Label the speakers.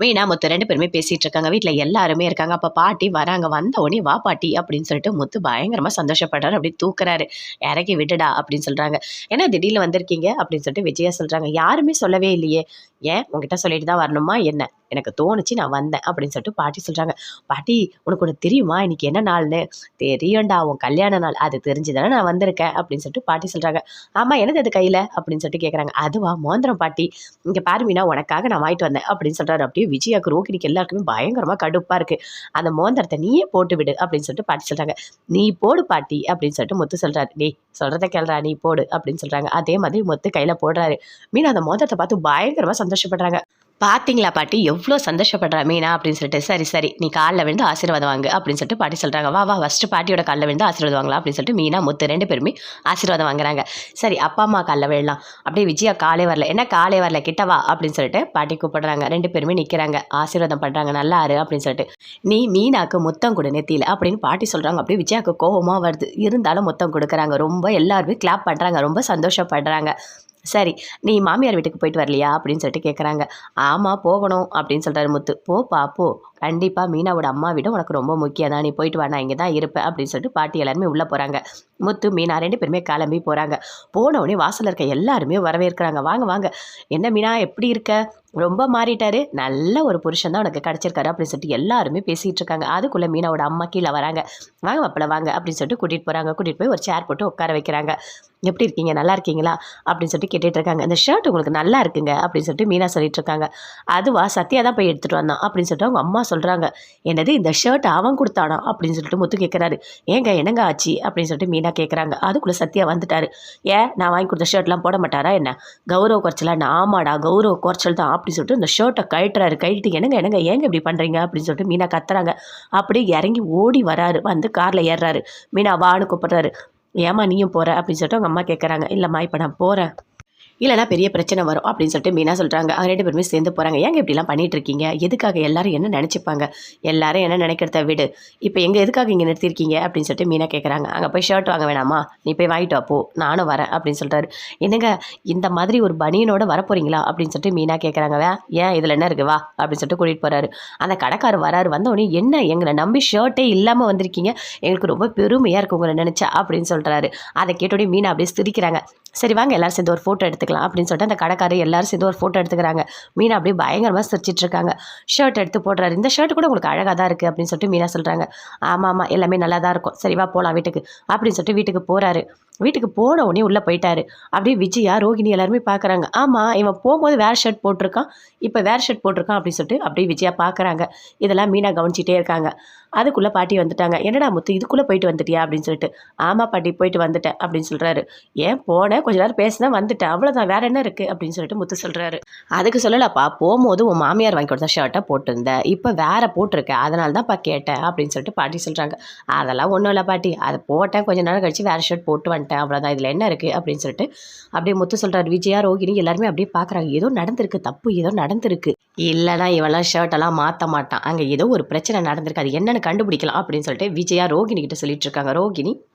Speaker 1: மீனா, முத்து 2 பேருமே பேசிட்டு இருக்காங்க. வீட்ல எல்லாருமே இருக்காங்க. அப்ப பாட்டி வராங்க. வந்த உடனே, "வா பாட்டி" அப்படின்னு சொல்லிட்டு முத்து பயங்கரமா சந்தோஷப்படுறாரு. அப்படியே தூக்குறாரு. "இறக்கி விடுடா" அப்படின்னு சொல்றாங்க. "என்ன திடீர்னு வந்திருக்கீங்க?" அப்படின்னு சொல்லிட்டு விஜயா சொல்றாங்க. "யாருமே சொல்லவே இல்லையே." "ஏன் உன்கிட்ட சொல்லிட்டு தான் வரணுமா என்ன? எனக்கு தோணுச்சு நான் வந்தேன்" அப்படின்னு சொல்லிட்டு பாட்டி சொல்றாங்க. "பாட்டி உனக்கு ஒண்ணு தெரியுமா? இன்னைக்கு என்ன நாள்னு?" "தெரியும்டா, உன் கல்யாண நாள். அது தெரிஞ்சு தானே நான் வந்திருக்கேன்" அப்படின்னு சொல்லிட்டு பாட்டி சொல்றாங்க. "ஆமா, என்னது அது கையில?" அப்படின்னு சொல்லிட்டு கேட்குறாங்க. "அதுவா, மோதிரம் பாட்டி. இங்க பாரு மீனா, உனக்காக நான் வாங்கிட்டு வந்தேன்" அப்படின்னு சொல்றாரு. அப்படியே விஜயாக்கு, ரோகிணிக்கு எல்லாருக்குமே பயங்கரமா கடுப்பா இருக்கு. "அந்த மோதிரத்த நீயே போட்டு விடு" அப்படின்னு சொல்லிட்டு பாட்டி சொல்றாங்க. "நீ போடு பாட்டி" அப்படின்னு சொல்லிட்டு முத்து சொல்றாரு. "டேய் சொல்றத கேளுடா, நீ போடு" அப்படின்னு சொல்றாங்க. அதே மாதிரி முத்து கையில போடுறாரு. மீனா அந்த மோதிரத்த பார்த்து பயங்கரமா சந்தோஷப்படுறாங்க. "பாத்தீங்களா பாட்டி எவ்ளோ சந்தோஷப்படுறா மீனா" அப்படின்னு சொல்லிட்டு. "சரி, சரி, நீ கால்ல விழுந்து ஆசீர்வாதம் வாங்கு" அப்படின்னு சொல்லிட்டு பாட்டி சொல்றாங்க. "வா, வா, ஃபர்ஸ்ட்டு பாட்டியோட கால்ல விழுந்து ஆசீர்வாதம் வாங்கலாம்" அப்படின்னு சொல்லிட்டு மீனா, முத்து 2 பேருமே ஆசீர்வாதம் வாங்குறாங்க. சரி, அப்பா, அம்மா கால்ல விழலாம். அப்படியே விஜயா காலே வரல. "என்ன காலே வரல, கிட்ட வா" அப்படின்னு சொல்லிட்டு பாட்டி கூப்பிடுறாங்க. 2 பேருமே நிக்கிறாங்க. ஆசீர்வாதம் பண்றாங்க. "நல்லா இரு" அப்படின்னு சொல்லிட்டு. "நீ மீனாக்கு முத்தம் குடு நெத்தியில" அப்படின்னு பாட்டி சொல்றாங்க. அப்படியே விஜயாக்கு கோவமா வருது. இருந்தாலும் முத்தம் குடுக்குறாங்க. ரொம்ப எல்லாருமே கிளாப் பண்றாங்க. ரொம்ப சந்தோஷப்படுறாங்க. "சரி, நீ மாமியார் வீட்டுக்கு போயிட்டு வரலையா?" அப்படின்னு சொல்லிட்டு கேட்குறாங்க. "ஆமா, போகணும்" அப்படின்னு சொல்றாரு முத்து. "போப்பா போ. கண்டிப்பா மீனாவோட அம்மா வீடு உனக்கு ரொம்ப முக்கியம் தான். நீ போயிட்டு வா, நான் இங்க தான் இருப்பேன்" அப்படின்னு சொல்லிட்டு பாட்டி எல்லாருமே உள்ள போறாங்க. முத்து, மீனா 2 பேருமே கிளம்பி போறாங்க. போன உடனே வாசல்ல இருக்க எல்லாருமே வரவேற்கிறாங்க. "வாங்க, வாங்க. என்ன மீனா, எப்படி இருக்க? ரொம்ப மாறிட்டாரு. நல்ல ஒரு புருஷன் தான் உனக்கு கிடைச்சிருக்காரு" அப்படின்னு சொல்லிட்டு எல்லாருமே பேசிட்டு இருக்காங்க. அதுக்குள்ள மீனாவோட அம்மா கீழ வராங்க. "வாங்க மாப்பிள வாங்க" அப்படின்னு சொல்லிட்டு கூட்டிட்டு போறாங்க. கூட்டிட்டு போய் ஒரு சேர் போட்டு உட்கார வைக்கிறாங்க. "எப்படி இருக்கீங்க? நல்லா இருக்கீங்களா?" அப்படின்னு சொல்லிட்டு கேட்டுட்டு இருக்காங்க. "இந்த ஷர்ட் உங்களுக்கு நல்லா இருக்குங்க" அப்படின்னு சொல்லிட்டு மீனா சொல்லிட்டு இருக்காங்க. "அதுவா, சத்யா தான் போய் எடுத்துட்டு வந்தான்" அப்படின்னு சொல்லிட்டு அவங்க அம்மா சொல்றாங்க. "என்னது, இந்த ஷர்ட் அவன் குடுத்தானா?" அப்படின்னு சொல்லிட்டு முத்து கேட்குறாரு. "ஏங்க என்னங்க ஆச்சு?" அப்படின்னு சொல்லிட்டு மீனா கேட்குறாங்க. அதுக்குள்ள சத்யா வந்துட்டாரு. "ஏன், நான் வாங்கி கொடுத்த ஷர்ட்லாம் போட மாட்டாரா என்ன? கௌரவ குறைச்சலா?" "ஆமாடா, கௌரவ குறைச்சல் தான்" அப்படின்னு சொல்லிட்டு இந்த ஷர்ட்டை கழட்டுறாரு. கழட்டி, "என்னங்க என்னங்க, ஏங்க இப்படி பண்றீங்க?" அப்படின்னு சொல்லிட்டு மீனா கத்துறாங்க. அப்படியே இறங்கி ஓடி வராரு. வந்து கார்ல ஏறுறாரு. மீனா வான்னு கூப்பிடுறாரு. "ஏம்மா நீயும் போற?" அப்படின்னு சொல்லிட்டு அவங்க அம்மா கேட்குறாங்க. "இல்லம்மா, இப்ப நான் போறேன். இல்லன்னா பெரிய பிரச்சனை வரும்" அப்படின்னு சொல்லிட்டு மீனா சொல்றாங்க. அவங்க 2 பேருமே சேர்ந்து போறாங்க. "ஏங்க இப்படிலாம் பண்ணிட்டு இருக்கீங்க? எதுக்காக? எல்லாரும் என்ன நினைச்சுப்பாங்க?" "எல்லாரும் என்ன நினைக்கிறத விடு. இப்ப எதுக்காக இங்க நிறுத்தியிருக்கீங்க?" அப்படின்னு சொல்லிட்டு மீனா கேட்குறாங்க. "அங்க போய் ஷர்ட் வாங்க வேணாமா? நீ போய் வாங்கிட்டு வா போ. நானும் வரேன்" அப்படின்னு சொல்றாரு. "என்னங்க, இந்த மாதிரி ஒரு பனியனோட வரப்போறீங்களா?" அப்படின்னு சொல்லிட்டு மீனா கேட்குறாங்க. "ஏன், இதுல என்ன இருக்கு? வா" அப்படின்னு சொல்லிட்டு கூட்டிட்டு போறாரு. அந்த கடைக்காரர் வராரு. வந்த உடனே, "என்ன, எங்களை நம்பி ஷர்ட்டே இல்லாம வந்திருக்கீங்க. எங்களுக்கு ரொம்ப பெருமையா இருக்கு உங்களை நினைச்சா" அப்படின்னு சொல்றாரு. அதை கேட்டோடனே மீனா அப்படியே சிரிக்கிறாங்க. "சரி வாங்க, எல்லாரும் சேர்ந்து ஒரு ஃபோட்டோ எடுத்துக்கலாம்" அப்படின்னு சொல்லிட்டு அந்த கடைக்காரர் எல்லாரும் சேர்ந்து ஒரு ஃபோட்டோ எடுத்துக்கிறாங்க. மீனா அப்படியே பயங்கரமா சிரிச்சிட்டு இருக்காங்க. ஷர்ட் எடுத்து போடுறாரு. "இந்த ஷர்ட் கூட உங்களுக்கு அழகா தான் இருக்கு" அப்படின்னு சொல்லிட்டு மீனா சொல்றாங்க. "ஆமா, ஆமா, எல்லாமே நல்லா தான் இருக்கும். சரி வா போலாம் வீட்டுக்கு" அப்படின்னு சொல்லிட்டு வீட்டுக்கு போறாரு. வீட்டுக்கு போன உடனே உள்ள போயிட்டாரு. அப்படியே விஜயா, ரோகிணி எல்லாருமே பார்க்குறாங்க. ஆமா, இவன் போகும்போது வேற ஷர்ட் போட்டிருக்கான். இப்ப வேற ஷர்ட் போட்டிருக்கான் அப்படின்னு சொல்லிட்டு அப்படியே விஜயா பார்க்குறாங்க. இதெல்லாம் மீனா கவனிச்சிட்டே இருக்காங்க. அதுக்குள்ள பாட்டி வந்துட்டாங்க. "என்னடா முத்து, இதுக்குள்ள போயிட்டு வந்துட்டியா?" அப்படின்னு சொல்லிட்டு. "ஆமா பாட்டி, போயிட்டு வந்துட்டேன்" அப்படின்னு சொல்றாரு. "ஏன் போனேன், கொஞ்ச நேரம் பேசினேன், வந்துட்டேன். அவ்வளோதான், வேற என்ன இருக்கு?" அப்படின்னு சொல்லிட்டு முத்து சொல்றாரு. "அதுக்கு சொல்லலப்பா, போம்போது உன் மாமியார் வாங்கி கொடுத்த ஷர்ட்டை போட்டிருந்த. இப்ப வேற போட்டிருக்க. அதனால தான்ப்பா கேட்டேன்" அப்படின்னு சொல்லிட்டு பாட்டி சொல்றாங்க. "அதெல்லாம் ஒண்ணும் இல்ல பாட்டி. அதை போட்டேன், கொஞ்ச நேரம் கழிச்சு வேற ஷர்ட் போட்டு வந்துட்டேன். அவ்வளோதான், இதுல என்ன இருக்கு?" அப்படின்னு சொல்லிட்டு அப்படியே முத்து சொல்றாரு. விஜயா, ரோகிணி எல்லாருமே அப்படியே பார்க்குறாங்க. ஏதோ நடந்திருக்கு, தப்பு ஏதோ நடந்திருக்கு. இல்லைன்னா இவெல்லாம் ஷர்ட் எல்லாம் மாற்ற மாட்டான். அங்க ஏதோ ஒரு பிரச்சனை நடந்திருக்கு. அது என்னன்னு கண்டுபிடிக்கலாம் அப்படின்னு சொல்லிட்டு விஜயா ரோகிணி கிட்ட சொல்லிட்டு இருக்காங்க. ரோகிணி